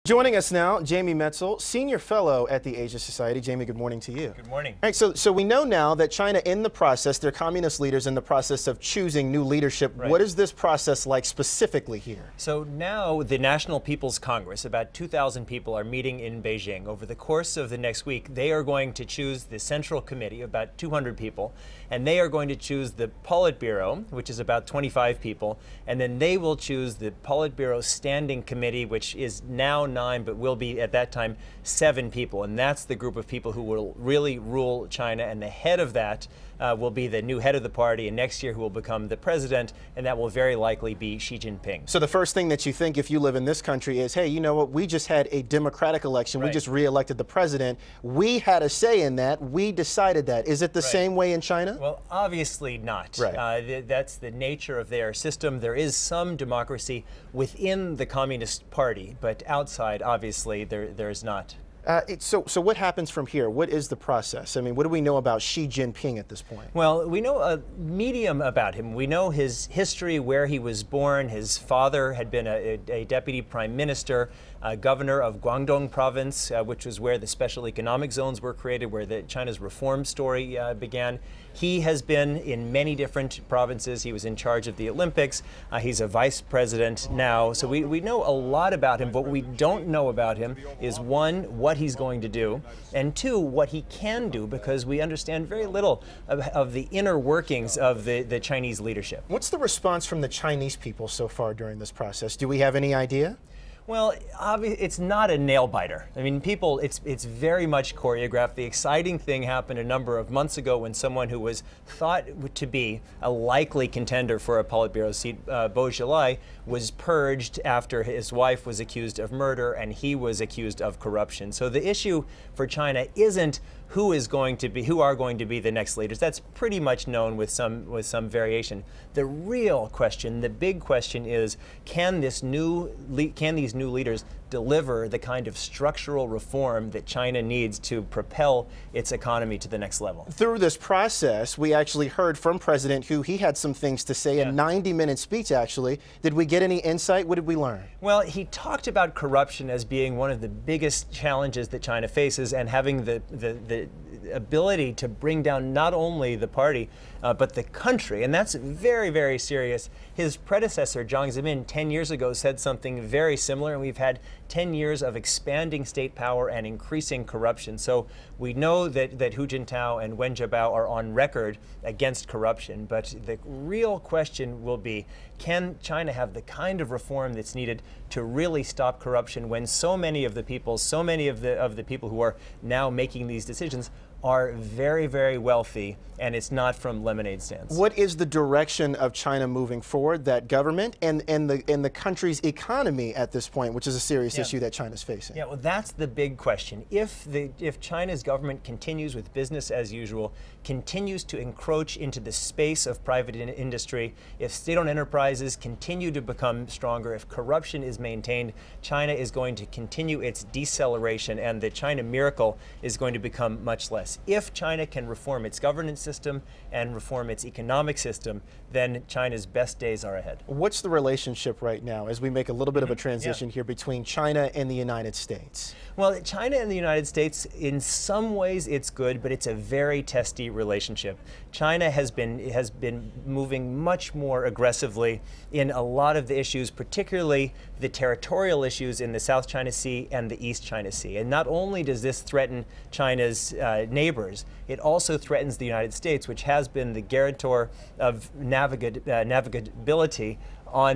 Joining us now, Jamie Metzl, Senior Fellow at the Asia Society. Jamie, good morning to you. Good morning. All right, so we know now that China in the process, their communist leaders in the process of choosing new leadership. Right. What is this process like specifically here? So now the National People's Congress, about 2,000 people are meeting in Beijing. Over the course of the next week, they are going to choose the Central Committee, about 200 people, and they are going to choose the Politburo, which is about 25 people, and then they will choose the Politburo Standing Committee, which is now 9, but will be at that time 7 people, and that's the group of people who will really rule China, and the head of that will be the new head of the party, and next year who will become the president, and that will very likely be Xi Jinping. So the first thing that you think if you live in this country is, hey, you know what, we just had a democratic election, Right. we just re-elected the president, we had a say in that, we decided that. Is it the Right. same way in China? Well, obviously not. Right. That's the nature of their system. There is some democracy within the Communist Party, but outside, obviously, there is not. So what happens from here? What is the process? I mean, what do we know about Xi Jinping at this point? Well, we know a medium about him. We know his history, where he was born. His father had been a deputy prime minister, governor of Guangdong province, which was where the special economic zones were created, where China's reform story began. He has been in many different provinces. He was in charge of the Olympics. He's a vice president now. So we know a lot about him. What we don't know about him is, one, what he's going to do, and two, what he can do, because we understand very little of the inner workings of the Chinese leadership. What's the response from the Chinese people so far during this process? Do we have any idea? Well, it's not a nail biter. I mean, people, it's very much choreographed. The exciting thing happened a number of months ago when someone who was thought to be a likely contender for a Politburo seat, Bo Xilai, was purged after his wife was accused of murder and he was accused of corruption. So the issue for China isn't who are going to be the next leaders. That's pretty much known with some variation. The real question, the big question is, can these new leaders deliver the kind of structural reform that China needs to propel its economy to the next level? Through this process, we actually heard from President Hu. He had some things to say, a 90-minute speech, actually. Did we get any insight? What did we learn? Well, he talked about corruption as being one of the biggest challenges that China faces, and having the ability to bring down not only the party, but the country. And that's very, very serious. His predecessor, Jiang Zemin, 10 years ago said something very similar, and we've had 10 years of expanding state power and increasing corruption. So we know that Hu Jintao and Wen Jiabao are on record against corruption, but the real question will be, can China have the kind of reform that's needed to really stop corruption when so many of the people who are now making these decisions are very, very wealthy, and it's not from lemonade stands. What is the direction of China moving forward, that government and the country's economy at this point, which is a serious issue that China's facing? Yeah, well, that's the big question. If China's government continues with business as usual, continues to encroach into the space of private industry, if state-owned enterprises continue to become stronger, if corruption is maintained, China is going to continue its deceleration, and the China miracle is going to become much less. If China can reform its governance system and reform its economic system, then China's best days are ahead. What's the relationship right now, as we make a little bit of a transition here, between China and the United States? Well, China and the United States, in some ways it's good, but it's a very testy relationship. China has been moving much more aggressively in a lot of the issues, particularly the territorial issues in the South China Sea and the East China Sea. And not only does this threaten China's neighbors, it also threatens the United States, which has been the guarantor of navigability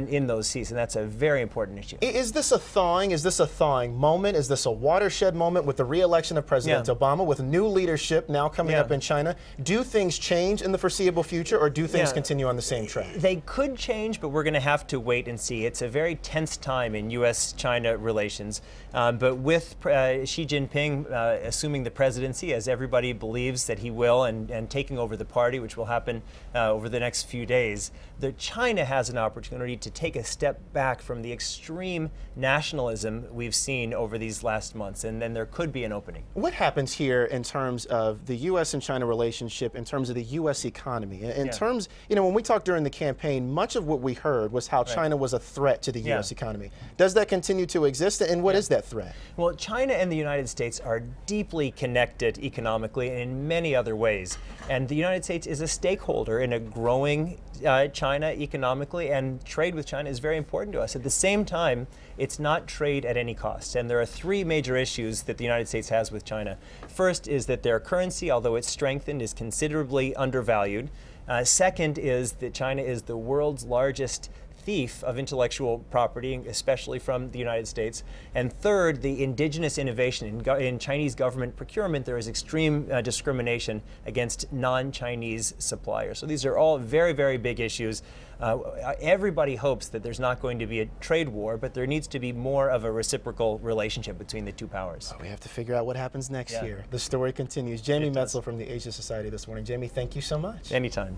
in those seas, and that's a very important issue. Is this a thawing? Is this a thawing moment? Is this a watershed moment with the re-election of President Obama, with new leadership now coming up in China? Do things change in the foreseeable future, or do things continue on the same track? They could change, but we're going to have to wait and see. It's a very tense time in U.S.-China relations, but with Xi Jinping assuming the presidency, as everybody believes that he will, and taking over the party, which will happen over the next few days, China has an opportunity opportunity to take a step back from the extreme nationalism we've seen over these last months, and then there could be an opening. What happens here in terms of the U.S. and China relationship, in terms of the U.S. economy? In terms, you know, when we talked during the campaign, much of what we heard was how China was a threat to the U.S. economy. Does that continue to exist, and what is that threat? Well, China and the United States are deeply connected economically and in many other ways. And the United States is a stakeholder in a growing China economically, and trade with China is very important to us. At the same time, it's not trade at any cost. And there are three major issues that the United States has with China. First is that their currency, although it's strengthened, is considerably undervalued. Second is that China is the world's largest thief of intellectual property, especially from the United States. And third, the indigenous innovation in Chinese government procurement. There is extreme discrimination against non-Chinese suppliers. So these are all very, very big issues. Everybody hopes that there's not going to be a trade war, but there needs to be more of a reciprocal relationship between the two powers. We have to figure out what happens next year. The story continues. Jamie Metzl from the Asia Society this morning. Jamie, thank you so much. Anytime.